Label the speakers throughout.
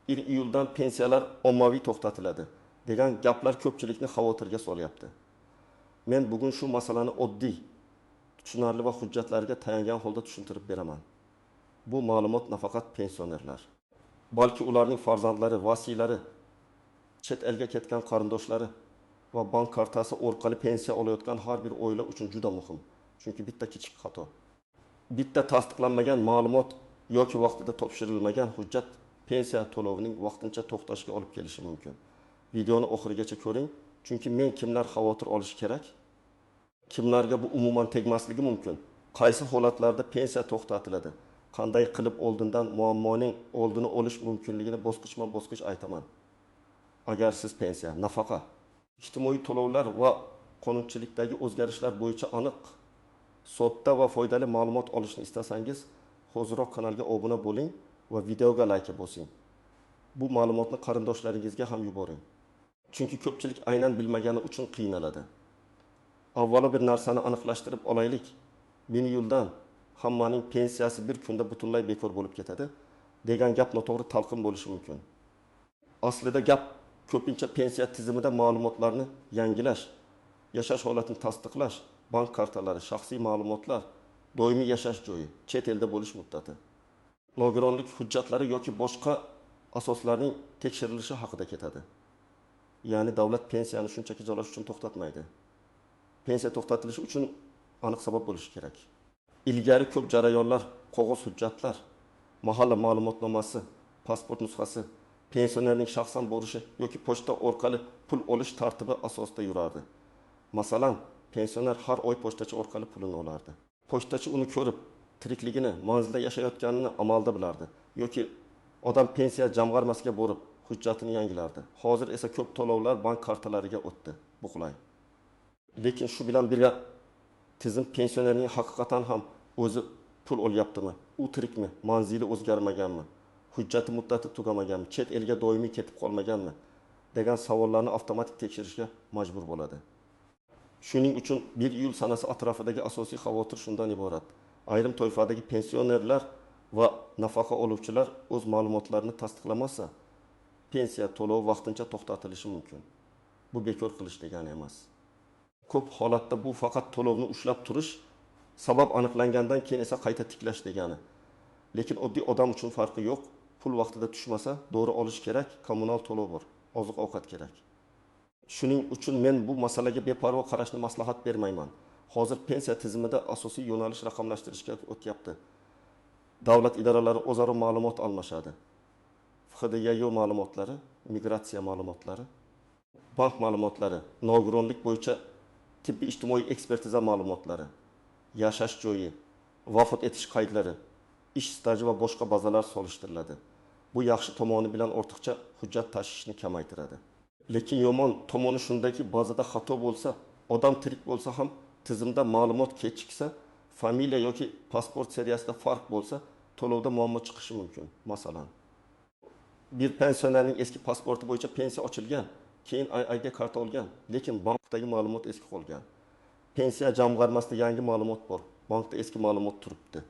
Speaker 1: 1 iyuldan pensiyalar ommaviy to'xtatiladi degan gaplar ko'pchilikni xavotirga solyapti. Men bugun shu masalani oddiy, tushunarli va hujjatlarga tayangan holda tushuntirib beraman. Bu ma'lumot nafaqat pensionerlar, balki ularning farzandlari, vasiylari, chet elga ketgan qarindoshlari va bank kartasi orqali pensiya olayotgan har bir oila uchun juda muhim. Chunki bitta kichik xato, bitta tasdiqlanmagan ma'lumot yoki vaqtida topshirilmagan hujjat pensiya to'lovining vaqtincha to'xtashiga olib kelishi mumkin. Videoni oxirigacha ko'ring, chunki men kimlar xavotir olishi kerak, kimlarga bu umuman tegmasligi mumkin, qaysi holatlarda pensiya to'xtatiladi, qanday qilib oldindan muammoning oldini olish mumkinligini bosqichma-bosqich aytaman. Agar siz pensiya, nafaqa, ijtimoiy to'lovlar va qonunchilikdagi o'zgarishlar bo'yicha aniq, sodda va foydali ma'lumot olishni istasangiz, hozirroq kanalga obuna bo'ling va videoga like bosing. Bu ma'lumotni qarindoshlaringizga ham yuboring. Chunki ko'pchilik aynan bilmagani uchun qiynaladi. Avvalo bir narsani aniqlashtirib olaylik. 1 iyuldan hammaning pensiyasi bir kunda butunlay bekor bo'lib ketadi degan gap noto'g'ri talqin bo'lishi mumkin. Aslida gap ko'pincha pensiya tizimida ma'lumotlarni yangilash, yashash holatini tasdiqlash, bank kartalari, shaxsiy ma'lumotlar, doimiy yashash joyi, chet elda bo'lish muddati, nogironlik hujjatlari yoki boshqa asoslarning tekshirilishi haqida ketadi. Ya'ni davlat pensiyani shunchaki jo'lash uchun to'xtatmaydi. Pensiya to'xtatilishi uchun aniq sabab bo'lishi kerak. Ilgari ko'p jarayonlar, qog'oz hujjatlar, mahalla ma'lumotnomasi, pasport nusxasi, pensionerning shaxsan borishi yoki pochta orqali pul olish tartibi asosida yurardi. Masalan, pensioner har oy pochtachi orqali pulini olardi. Pochtachi uni ko'rib, tirikligini, manzilda yashayotganini amalda bilardi yoki odam pensiya jamg'armasiga borib hujjatini yangilardi. Hozir esa ko'p to'lovlar bank kartalariga o'tdi. Bu qulay. Lekin shu bilan birga tizim pensionerning haqiqatan ham o'zi pul olyaptimi? U tirikmi? Manzili o'zgarmaganmi? Hujjati muddati tugamaganmi? Chet elga doimiy ketib qolmaganmi? degan savollarni avtomatik tekshirishga majbur bo'ladi. Shuning uchun 1 iyul sanasi atrofidagi asosiy xavotir shundan iborat. Ayrim toifadagi pensionerlar va nafaqa oluvchilar o'z ma'lumotlarini tasdiqlamasa, pensiya to'lovi vaqtincha to'xtatilishi mumkin. Bu bekor qilish degani emas. Ko'p holatda bu faqat to'lovni ushlab turish, sabab aniqlangandan keyin esa qayta tiklash degani. Lekin oddiy odam uchun farqi yo'q. Pul vaqtida tushmasa, dori olish kerak, kommunal to'lov bor, oziq-ovqat kerak. Shuning uchun men bu masalaga beparvo qarashni maslahat bermayman. Hozir pensiya tizimida asosiy yo'nalish raqamlashtirishga o'tyapti. Davlat idoralari o'zaro ma'lumot almashadi. FHDYO ma'lumotlari, migratsiya ma'lumotlari, bank ma'lumotlari, nogironlik bo'yicha tibbiy ijtimoiy ekspertiza ma'lumotlari, yashash joyi, vafot etish qaydlari, ish staji va boshqa bazalar solishtiriladi. Bu yaxshi tomoni bilan ortiqcha hujjat tashishni kamaytiradi. Lekin yomon tomoni shundaki, ba'zida xato bo'lsa, odam tirik bo'lsa ham tizimda ma'lumot kechiksa, familiya yoki pasport seriyasida farq bo'lsa, to'lovda muammo chiqishi mumkin. Masalan, bir pensionerning eski pasporti bo'yicha pensiya ochilgan, keyin ID karta olgan, lekin bankdagi ma'lumot eski qolgan. Pensiya jamg'armasida yangi ma'lumot bor, bankda eski ma'lumot turibdi.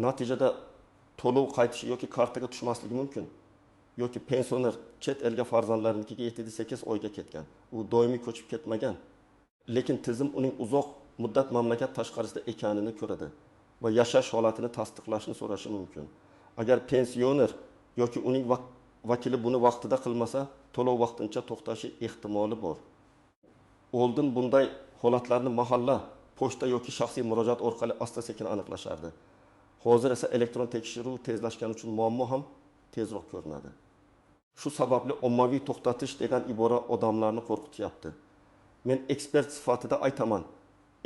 Speaker 1: Natijada to'lov qaytishi yoki kartaga tushmasligi mumkin. Yoki pensioner chet elga farzandlarinikiga 7-8 oyga ketgan. U doimiy ko'chib ketmagan. Lekin tizim uning uzoq muddat mamlakat tashqarisida ekanini ko'radi va yashash holatini tasdiqlashni so'rashi mumkin. Agar pensioner yoki uning vakili buni vaqtida qilmasa, to'lov vaqtincha to'xtashi ehtimoli bor. Oldin bunday holatlarni mahalla, pochta yoki shaxsiy murojaat orqali asta-sekin aniqlashardi. Hozir esa elektron tekshiruv tezlashgani uchun muammo ham tezroq ko'rinadi. Shu sababli ommaviy to'xtatish degan ibora odamlarni qo'rqityapti. Men ekspert sifatida aytaman,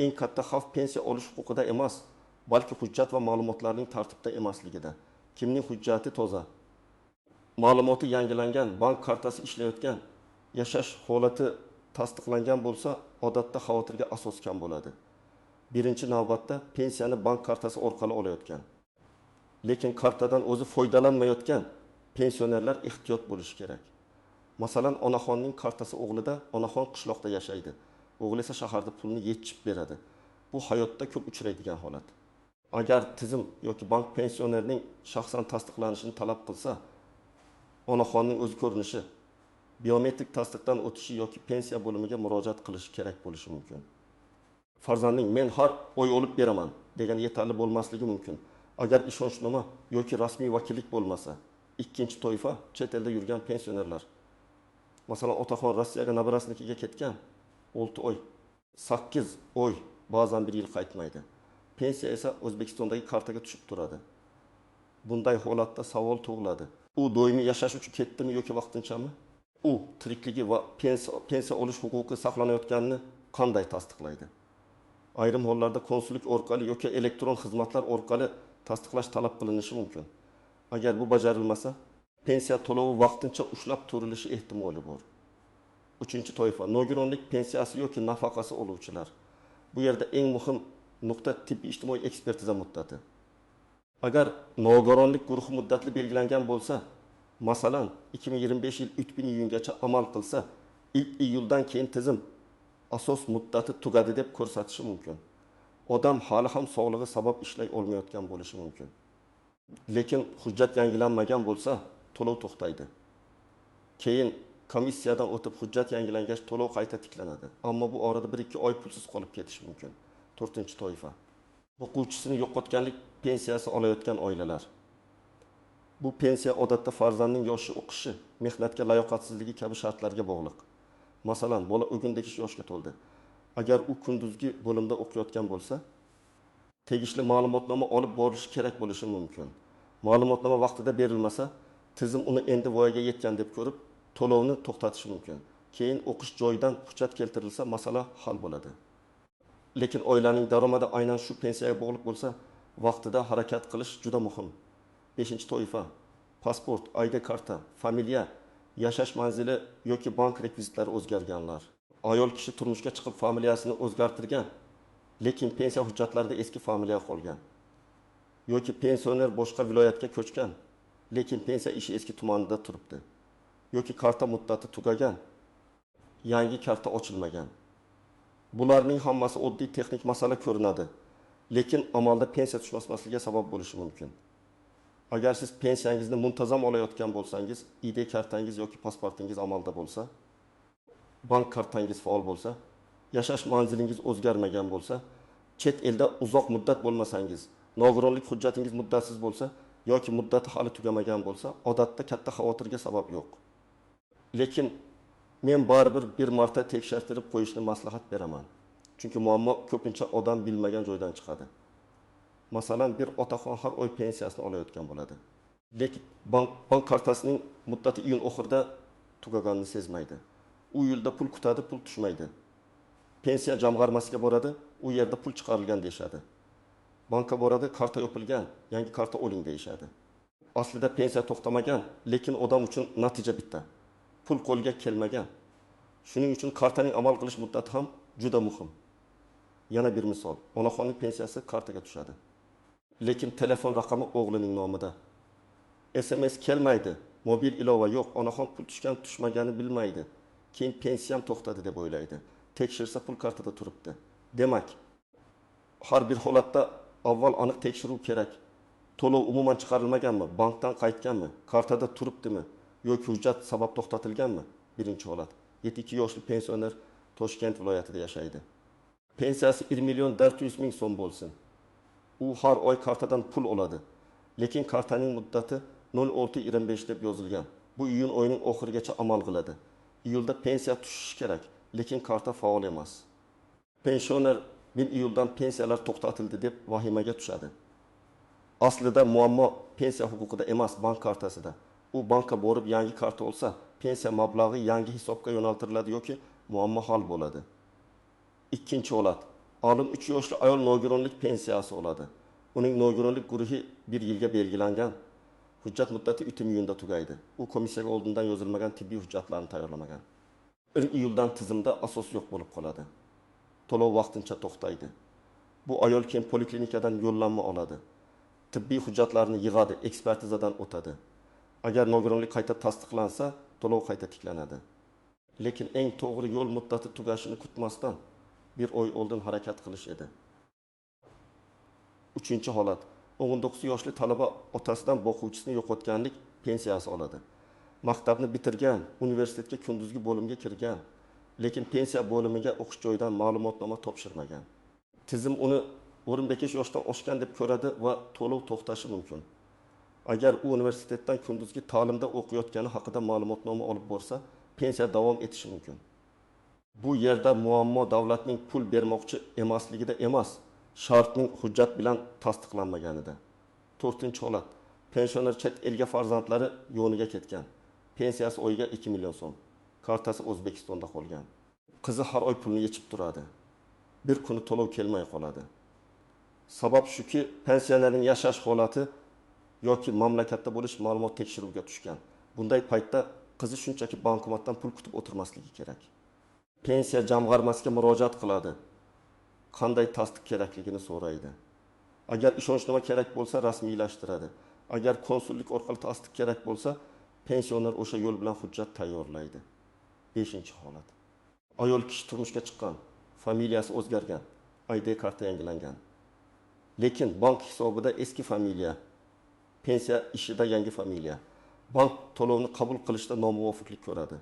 Speaker 1: eng katta xavf pensiya olish huquqida emas, balki hujjat va ma'lumotlarning tartibda emasligida. Kimning hujjati toza, ma'lumoti yangilangan, bank kartasi ishlayotgan, yashash holati tasdiqlangan bo'lsa, odatda xavotirga asos kam bo'ladi. Birinchi navbatda pensiyani bank kartasi orqali olayotgan, lekin kartadan o'zi foydalanmayotgan pensionerlar ehtiyot bo'lishi kerak. Masalan, onaxonning kartasi o'g'lida, onaxon qishloqda yashaydi. O'g'li esa shaharda pulni yechib beradi. Bu hayotda ko'p uchraydigan holat. Agar tizim yoki bank pensionerning shaxsan tasdiqlanishini talab qilsa, onaxonning o'z ko'rinishi, biometrik tasdiqdan o'tishi yoki pensiya bo'limiga murojaat qilishi kerak bo'lishi mumkin. Farzandning men har oy olib beraman degan yetarli bo'lmasligi mumkin. Agar ishonchnoma yoki rasmiy vakillik bo'lmasa, ikkinchi toifa chet elda yurgan pensionerlar. Masalan, otaxon Rossiyaga nabarasinikiga ketgan, 6 oy, 8 oy, ba'zan 1 yil qaytmaydi. Pensiya esa O'zbekistondagi kartaga tushib turadi. Bunday holatda savol tug'iladi. U doimiy yashash uchun ketdimi yoki vaqtinchami? U tirikligi va pensiya olish huquqi saqlanayotganini qanday tasdiqlaydi? Ayrim hollarda konsullik orqali yoki elektron xizmatlar orqali tasdiqlash talab qilinishi mumkin. Agar bu bajarilmasa, pensiya to'lovi vaqtincha ushlab turilishi ehtimoli bor. Uchinchi toifa nogironlik pensiyasi yoki nafaqasi oluvchilar. Bu yerda eng muhim nuqta tibbiy ijtimoiy ekspertiza muddati. Agar nogironlik guruhi muddatli belgilangan bo'lsa, masalan 2025 yil 3 iyungacha amal qilsa, ilk iyuldan keyin tizim asos muddati tugadi deb ko'rsatishi mumkin. Odam hali ham sog'lig'i sabab ishlay olmayotgan bo'lishi mumkin. Lekin hujjat yangilanmagan bo'lsa, to'lov to'xtaydi. Keyin komissiyadan o'tib hujjat yangilangach to'lov qayta tiklanadi. Ammo bu orada 1-2 oy pulsiz qolib ketishi mumkin. 4-toifa. O'quvchisini yo'qotganlik pensiyasi olayotgan oilalar. Bu pensiya odatda farzandning yoshi, o'qishi, mehnatga layoqatsizligi kabi shartlarga bog'liq. Masalan, bola o'gindekish yoshga to'ldi. Agar u kunduzgi bo'limda o'qiyotgan bo'lsa, tegishli ma'lumotnoma olib borilishi kerak bo'lishi mumkin. Ma'lumotnoma vaqtida berilmasa, tizim uni endi voyaga yetgan deb ko'rib, to'lovni to'xtatishi mumkin. Keyin o'qish joyidan hujjat keltirilsa, masala hal bo'ladi. Lekin oilaning daromadi aynan shu pensiyaga bog'liq bo'lsa, vaqtida harakat qilish juda muhim. 5-toifa: pasport, ID karta, familiya, yashash manzili yoki bank rekvizitlari o'zgarganlar. Ayol kishi turmushga chiqib familiyasini o'zgartirgan, lekin pensiya hujjatlarida eski familiya qolgan. Yoki pensioner boshqa viloyatga ko'chgan, lekin pensiya ishi eski tumanida turibdi. Yoki karta muddati tugagan, yangi karta ochilmagan. Bularning hammasi oddiy texnik masala ko'rinadi, lekin amalda pensiya tushmasligiga sabab bo'lishi mumkin. Agar siz pensiyangizni muntazam olayotgan bo'lsangiz, ID kartangiz yoki pasportingiz amalda bo'lsa, bank kartangiz faol bo'lsa, yashash manzilingiz o'zgarmagan bo'lsa, chet elda uzoq muddat bo'lmasangiz, nogironlik hujjatingiz muddatsiz bo'lsa yoki muddati hali tugamagan bo'lsa, odatda katta xavotirga sabab yo'q. Lekin men baribir bir marta tekshirtirib qo'yishni maslahat beraman. Chunki muammo ko'pincha odam bilmagan joydan chiqadi. Masalan, bir otaxon har oy pensiyasini olayotgan bo'ladi. Lekin bank kartasining muddati iyun oxirida tugaganini sezmaydi. U yilda pul kutadi, pul tushmaydi. Pensiya jamg'armasiga boradi, u yerda pul chiqarilgan deyshadi. Banka boradi, karta yopilgan, yangi karta oling deyshadi. Aslida pensiya to'xtamagan, lekin odam uchun natija bitta. Pul qo'lga kelmagan. Shuning uchun kartaning amal qilish muddati ham juda muhim. Yana bir misol, onaxonning pensiyasi kartaga tushadi. Lekin telefon raqami o'g'lining nomida. SMS kelmaydi, mobil ilova yo'q, onaxon pul tushgan tushmagani bilmaydi. Keyin pensiyam to'xtadi deb o'ylaydi. Tekshirsa pul kartada turibdi. Demak, har bir holatda avval aniq tekshiruv kerak. To'lov umuman chiqarilmaganmi, bankdan qaytganmi, kartada turibdimi yoki hujjat sabab to'xtatilganmi? Birinchi holat. 72 yoshli pensioner Toshkent viloyatida yashaydi. Pensiyasi 1.400.000 so'm bo'lsin. U har oy kartadan pul oladi. Lekin kartaning muddati 06.25 deb yozilgan. Bu iyun oyining oxirigacha amal qiladi. Iyulda pensiya tushishi kerak, lekin karta faol emas. Pensioner 1 iyuldan pensiyalar to'xtatildi deb vahimaga tushadi. Aslida muammo pensiya huquqida emas, bank kartasida. U bankka borib yangi karta olsa, pensiya mablag'i yangi hisobga yo'naltiriladi yoki muammo hal bo'ladi. Ikkinchi holat. Olim 3 yoshli ayol nogironlik pensiyasi oladi. Uning nogironlik guruhi 1 yilga belgilangan. Hujjat muddati 3 iyunda tugaydi. U komissiyaga oldindan yozilmagan tibbiy hujjatlarni tayyorlamagan. 1 iyuldan tizimda asos yo'q bo'lib qoladi. To'lov vaqtincha to'xtaydi. Bu ayol keyin poliklinikadan yo'llanma oladi. Tibbiy hujjatlarni yig'adi, ekspertizadan o'tadi. Agar nogironlik qayta tasdiqlansa, to'lov qayta tiklanadi. Lekin eng to'g'ri yo'l muddati tugashini kutmasdan 1 oy oldin harakat qilish edi. Uchinchi holat. 19 yoshli talaba otasidan boquvchisini yo'qotganlik pensiyasi oladi. maktabni bitirgan, universitetga kunduzgi bo'limga kirgan, lekin pensiya bo'limiga o'qish joyidan ma'lumotnoma topshirmagan. Tizim uni 15 yoshdan oshgan deb ko'radi va to'lov to'xtashi mumkin. Agar u universitetdan kunduzgi ta'limda o'qiyotgani haqida ma'lumotnoma olib borsa, pensiya davom etishi mumkin. Bu yerda muammo davlatning pul bermoqchi emasligida emas, shartning hujjat bilan tasdiqlanmaganida. 4-holat. Pensioner chet elga farzandlari yo'niga ketgan. Pensiyasi oyiga 2 million so'm. Kartasi O'zbekistonda qolgan. Qizi har oy pulni yechib turadi. Bir kuni to'lov kelmay qoladi. Sabab shuki, pensionerning yashash holati yoki mamlakatda bo'lish ma'lumot tekshiruvga tushgan. Bunday paytda qizi shunchaki bankomatdan pul kutib o'tirmasligi kerak. Pensiya jamg'armasiga murojaat qiladi. Qanday tasdiq kerakligini so'raydi. Agar ishonchnoma kerak bo'lsa, rasmiylashtiradi. Agar konsullik orqali tasdiq kerak bo'lsa, pensioner o'sha yo'l bilan hujjat tayyorlaydi. 5-holat. Ayol kishi turmushga chiqqan, familiyasi o'zgargan, ID karta yangilangan. Lekin bank hisobida eski familiya, pensiya ishida yangi familiya. Bank to'lovni qabul qilishda nomuvofiqlik ko'radi.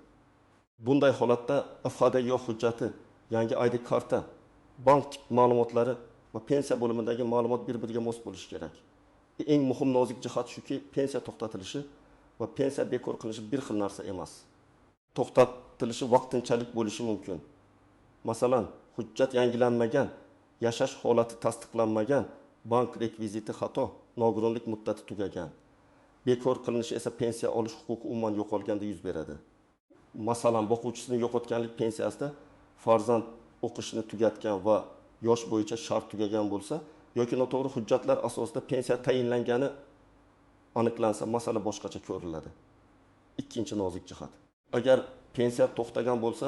Speaker 1: Bunday holatda FHDYO hujjati, yangi ID karta, bank ma'lumotlari va pensiya bo'limidagi ma'lumot bir-biriga mos bo'lishi kerak. Eng muhim nozik jihat shuki, pensiya to'xtatilishi va pensiya bekor qilinishi bir xil narsa emas. To'xtatilishi vaqtinchalik bo'lishi mumkin. Masalan, hujjat yangilanmagan, yashash holati tasdiqlanmagan, bank rekviziti xato, nogironlik muddati tugagan. Bekor qilinishi esa pensiya olish huquqi umuman yo'qolganda yuz beradi. Masalan, boquvchisini yo'qotganlik pensiyasida farzand o'qishini tugatgan va yosh bo'yicha shart tugagan bo'lsa, yoki noto'g'ri hujjatlar asosida pensiya tayinlangani aniqlansa, masala boshqacha ko'riladi. Ikkinchi nozik jihat. Agar pensiya to'xtagan bo'lsa,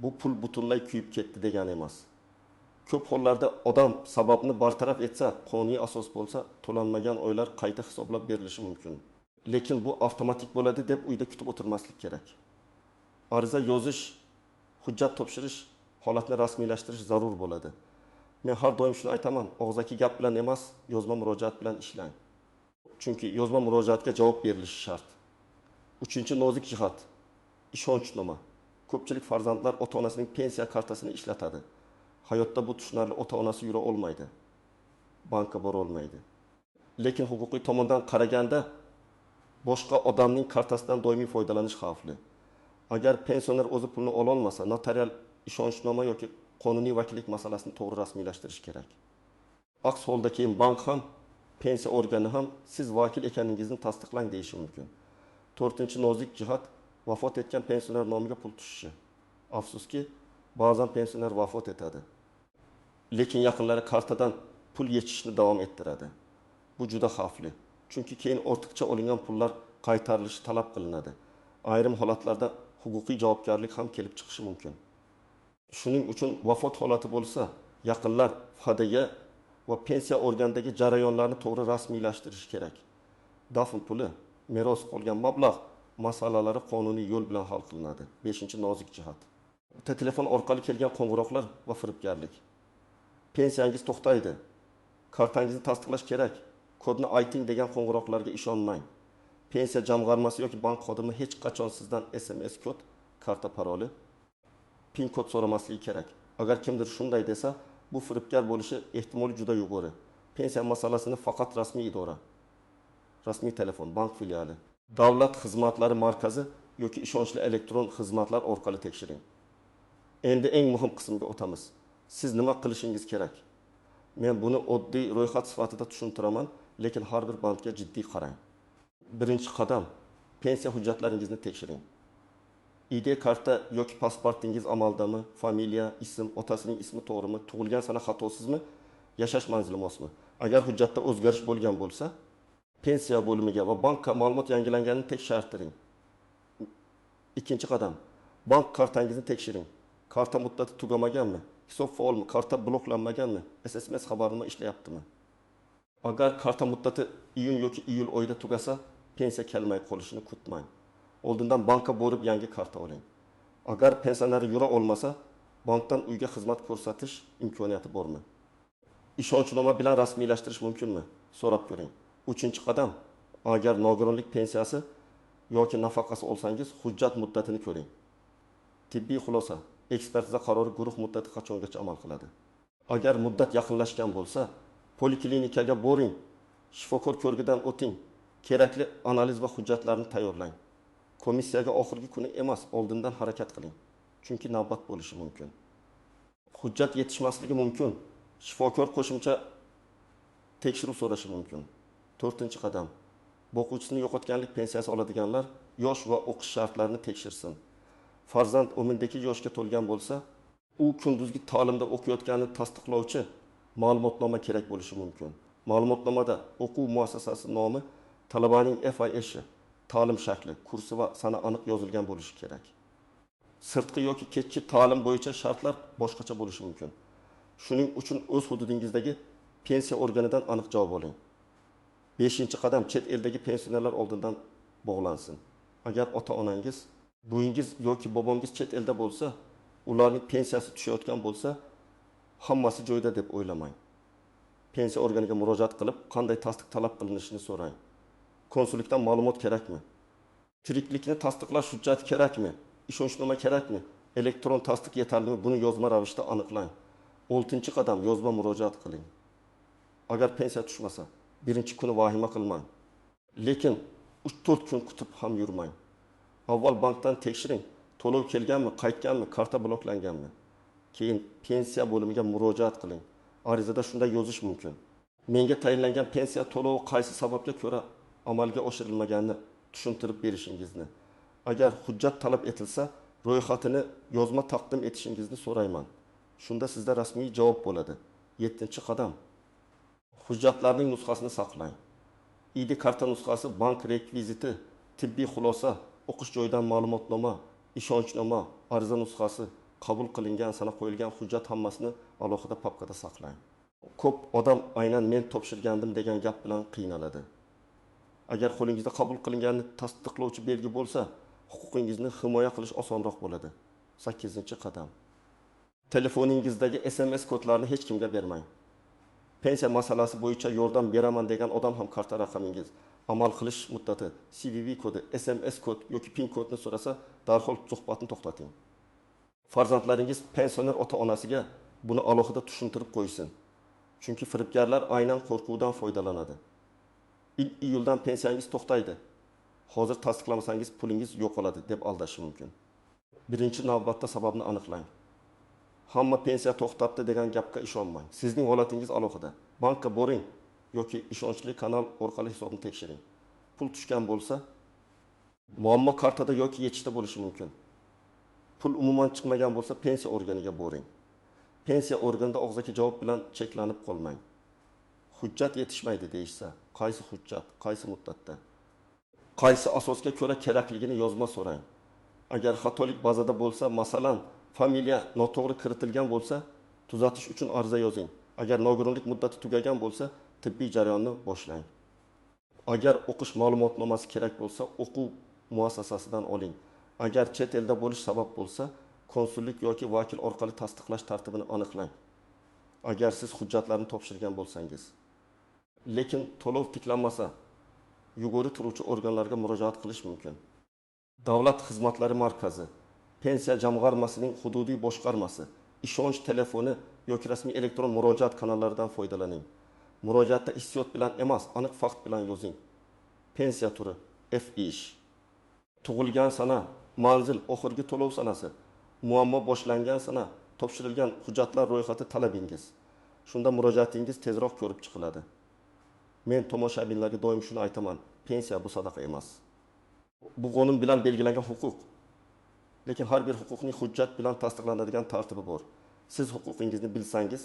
Speaker 1: bu pul butunlay kuyib ketdi degani emas. Ko'p hollarda odam sababni bartaraf etsa, qonuniy asos bo'lsa, to'lanmagan oylar qayta hisoblab berilishi mumkin. Lekin bu avtomatik bo'ladi deb uyda kutib o'tirmaslik kerak. Ariza yozish, hujjat topshirish, holatni rasmiylashtirish zarur bo'ladi. Men har doim shuni aytaman, og'zaki gap bilan emas, yozma murojaat bilan ishlang. Chunki yozma murojaatga javob berilishi shart. 3-nozik jihat. Ishonchnoma. Ko'pchilik farzandlar ota-onasining pensiya kartasini ishlatadi. Hayotda bu tushunarli, ota-onasi yura olmaydi. Bankka bora olmaydi. Lekin huquqiy tomondan qaraganda boshqa odamning kartasidan doimiy foydalanish xavfli. Agar pensioner o'zi pulni ola olmasa, notarial ishonchnoma yoki qonuniy vakillik masalasini to'g'ri rasmiylashtirish kerak. Aks holda keyin bank ham, pensiya organi ham siz vakil ekaningizni tasdiqlang deyishi mumkin. 4-nozik jihat, vafot etgan pensioner nomiga pul tushishi. Afsuski, ba'zan pensioner vafot etadi. Lekin yaqinlari kartadan pul yechishni davom ettiradi. Bu juda xavfli. Chunki keyin ortiqcha olingan pullar qaytarilishi talab qilinadi. Ayrim holatlarda huquqiy javobgarlik ham kelib chiqishi mumkin. Shuning uchun vafot holati bo'lsa, yaqinlar FHDga va pensiya organidagi jarayonlarni to'g'ri rasmiylashtirish kerak. Dafn puli, meros qolgan mablag' masalalari qonuniy yo'l bilan hal qilinadi. 5-nozik jihat. Telefon orqali kelgan qo'ng'iroqlar va firibgarlik. Pensiyangiz to'xtaydi. Kartangizni tasdiqlash kerak. Kodni ayting degan qo'ng'iroqlarga ishonmang. Pensiya jamg'armasi yoki bank xodimi hech qachon sizdan SMS kod, karta paroli, PIN kod so'ramasligi kerak. Agar kimdir shunday desa, bu firibgar bo'lishi ehtimoli juda yuqori. Pensiya masalasini faqat rasmiy idora, rasmiy telefon, bank filiali, davlat xizmatlari markazi yoki ishonchli elektron xizmatlar orqali tekshiring. Endi eng muhim qismga o'tamiz. Siz nima qilishingiz kerak? Men buni oddiy ro'yxat sifatida tushuntiraman, lekin har bir bandga jiddiy qarang. Birinchi qadam, pensiya hujjatlaringizni tekshiring. ID karta yoki pasportingiz amaldami, familiya, ism, otasining ismi to'g'rimi, tug'ilgan sana xatosizmi, yashash manzili mosmi? Agar hujjatda o'zgarish bo'lgan bo'lsa, pensiya bo'limiga va bankka ma'lumot yangilanganini tekshirtiring. Ikkinchi qadam, bank kartangizni tekshiring. Karta muddati tugamaganmi? Hisob faolmi? Karta bloklanmaganmi? SMS xabarnoma ishlayaptimi? Agar karta muddati iyun yoki iyul oyida tugasa, pensiya kelmay qolishini kutmang. Oldindan bankka borib yangi karta oling. Agar pensioner yura olmasa, bankdan uyga xizmat ko'rsatish imkoniyati bormi? Ishonchnoma bilan rasmiylashtirish mumkinmi? So'rab ko'ring. 3-qadam, agar nogironlik pensiyasi yoki nafaqasi olsangiz, hujjat muddatini ko'ring. Tibbiy xulosa, ekspertiza qarori guruh muddati qachongacha amal qiladi. Agar muddat yaqinlashgan bo'lsa, poliklinikaga boring, shifokor ko'rgidan o'ting, kerakli analiz va hujjatlarni tayyorlang. Komissiyaga oxirgi kuni emas, oldindan harakat qiling. Chunki navbat bo'lishi mumkin. Hujjat yetishmasligi mumkin. Shifokor qo'shimcha tekshiruv so'rashi mumkin. 4-qadam. O'quvchisini yo'qotganlik pensiyasi oladiganlar yosh va o'qish shartlarini tekshirsin. Farzand 12 yoshga to'lgan bo'lsa, u kunduzgi ta'limda o'qiyotganini tasdiqlovchi ma'lumotnoma kerak bo'lishi mumkin. Ma'lumotnomada o'quv muassasasi nomi, talabaning FIS, ta'lim shakli, kursi va sana aniq yozilgan bo'lishi kerak. Sirtqi yoki kechki ta'lim bo'yicha shartlar boshqacha bo'lishi mumkin. Shuning uchun o'z hududingizdagi pensiya organidan aniq javob oling. 5-qadam, chet eldagi pensionerlar oldindan bog'lansin. Agar ota-onangiz, buvinggiz yoki bobongiz chet elda bo'lsa, ularning pensiyasi tushayotgan bo'lsa, hammasi joyida deb o'ylamang. Pensiya organiga murojaat qilib, qanday tasdiq talab qilinishini so'rang. Konsullikdan ma'lumot kerakmi? Tiriklikni tasdiqlash hujjati kerakmi? Ishonchnoma kerakmi? Elektron tasdiq yetarlimi? Buni yozma ravishda aniqlang. 6-qadam, yozma murojaat qiling. Agar pensiya tushmasa, birinchi kuni vahima qilmang. Lekin 3-4 kun kutib ham yurmang. Avval bankdan tekshiring, to'lov kelganmi, qaytganmi, karta bloklanganmi. Keyin pensiya bo'limiga murojaat qiling. Arizada shunday yozish mumkin. Menga tayinlangan pensiya to'lovi qaysi sababga ko'ra amalga oshirilmaganini tushuntirib berishingizni. Agar hujjat talab etilsa, ro'yxatini yozma taqdim etishingizni so'rayman. Shunda sizda rasmiy javob bo'ladi. 7-qadam. Hujjatlarning nusxasini saqlang. ID karta nusxasi, bank rekviziti, tibbiy xulosa, o'qish joyidan ma'lumotnoma, ishonchnoma, ariza nusxasi, qabul qilingan, sana qo'yilgan hujjat hammasini alohida papkada saqlang. Ko'p odam aynan men topshirgandim degan gap bilan qiynaladi. Agar qo'lingizda qabul qilinganini tasdiqlovchi belgi bo'lsa, huquqingizni himoya qilish osonroq bo'ladi. 8-qadam. Telefoningizdagi SMS kodlarini hech kimga bermang. Pensiya masalasi bo'yicha yordam beraman degan odam ham karta raqamingiz, amal qilish muddati, CVV kodi, SMS kod yoki PIN kodni so'rasa, darhol suhbatni to'xtating. Farzandlaringiz pensioner ota-onasiga buni alohida tushuntirib qo'ysin. Chunki firibgarlar aynan qo'rquvdan foydalanadi. iyuldan pensiyangiz to'xtaydi. Hozir tasdiqlamasangiz pulingiz yo'qoladi deb aldashi mumkin. Birinchi navbatda sababni aniqlang. Hamma pensiya to'xtabdi degan gapga ishonmang. Sizning holatingiz alohida. Bankka boring yoki ishonchli kanal orqali hisobni tekshiring. Pul tushgan bo'lsa, muammo kartada yoki yechishda bo'lishi mumkin. Pul umuman chiqmagan bo'lsa, pensiya organiga boring. Pensiya organida og'zaki javob bilan cheklanib qolmang. Hujjat yetishmaydi deyishsa, qaysi hujjat, qaysi muddatda, qaysi asosga ko'ra kerakligini yozma so'rang. Agar xatolik bazada bo'lsa, masalan, familiya noto'g'ri kiritilgan bo'lsa, tuzatish uchun ariza yozing. Agar nogironlik muddati tugagan bo'lsa, tibbiy jarayonni boshlang. Agar o'qish ma'lumotnomasi kerak bo'lsa, o'quv muassasasidan oling. Agar chet elda bo'lish sabab bo'lsa, konsullik yoki vakil orqali tasdiqlash tartibini aniqlang. Agar siz hujjatlarni topshirgan bo'lsangiz. Lekin to'lov tiklanmasa, yugurib turuvchi organlarga murojaat qilish mumkin. Davlat xizmatlari markazi, pensiya jamg'armasining hududiy boshqarmasi, ishonch telefoni yoki rasmiy elektron murojaat kanallaridan foydalaning. Murojaatda hissiyot bilan emas, aniq fakt bilan yozing. Pensiya turi, FIS, tug'ilgan sana, manzil, oxirgi to'lov sanasi, muammo boshlangan sana, topshirilgan hujjatlar ro'yxati talabingiz. Shunda murojaatingiz tezroq ko'rib chiqiladi. Men tomoshabinlarga doim shuni aytaman, pensiya bu sadaqa emas. Bu qonun bilan belgilangan huquq. Lekin har bir huquqning hujjat bilan tasdiqlanadigan tartibi bor. Siz huquqingizni bilsangiz,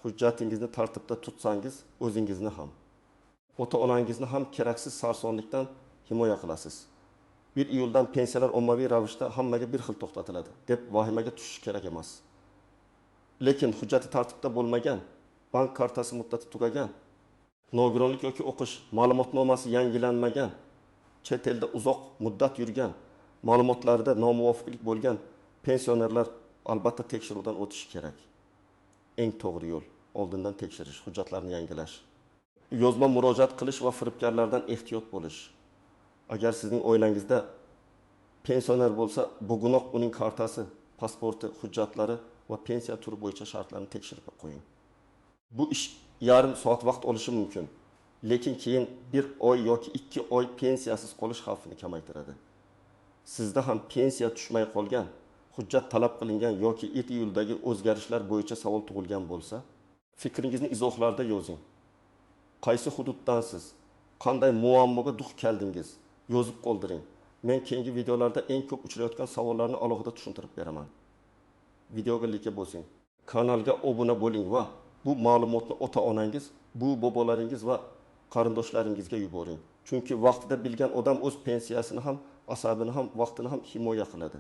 Speaker 1: hujjatingizni tartibda tutsangiz, o'zingizni ham, ota-onangizni ham keraksiz sarsonlikdan himoya qilasiz. 1 iyuldan pensiyalar ommaviy ravishda hammaga bir xil to'xtatiladi deb vahimaga tushish kerak emas. Lekin hujjati tartibda bo'lmagan, bank kartasi muddati tugagan, nogironlik yoki o'qish ma'lumotnomasi yangilanmagan, chet elda uzoq muddat yurgan, ma'lumotlarida nomuvofiqlik bo'lgan pensionerlar albatta tekshiruvdan o'tishi kerak. Eng to'g'ri yo'l oldindan tekshirish, hujjatlarni yangilash. Yozma murojaat qilish va firibgarlardan ehtiyot bo'lish. Agar sizning oilangizda pensioner bo'lsa, bugunoq uning kartasi, pasporti, hujjatlari va pensiya turi bo'yicha shartlarni tekshirib qo'ying. Bu ish yarim soat vaqt olishi mumkin, lekin keyin 1 oy yoki 2 oy pensiyasiz qolish xavfini kamaytiradi. Sizda ham pensiya tushmay qolgan, hujjat talab qilingan yoki it yo'ldagi o'zgarishlar bo'yicha savol tug'ilgan bo'lsa, fikringizni izohlarda yozing. Qaysi hududdansiz? Qanday muammoga duch keldingiz? Yozib qoldiring. Men keyingi videolarda eng ko'p uchrayotgan savollarni alohida tushuntirib beraman. Videoga like bosing. Kanalga obuna bo'ling va bu ma'lumotni ota-onangiz, bu bobolaringiz va qarindoshlaringizga yuboring. Chunki vaqtida bilgan odam o'z pensiyasini ham, asabini ham, vaqtini ham himoya qiladi.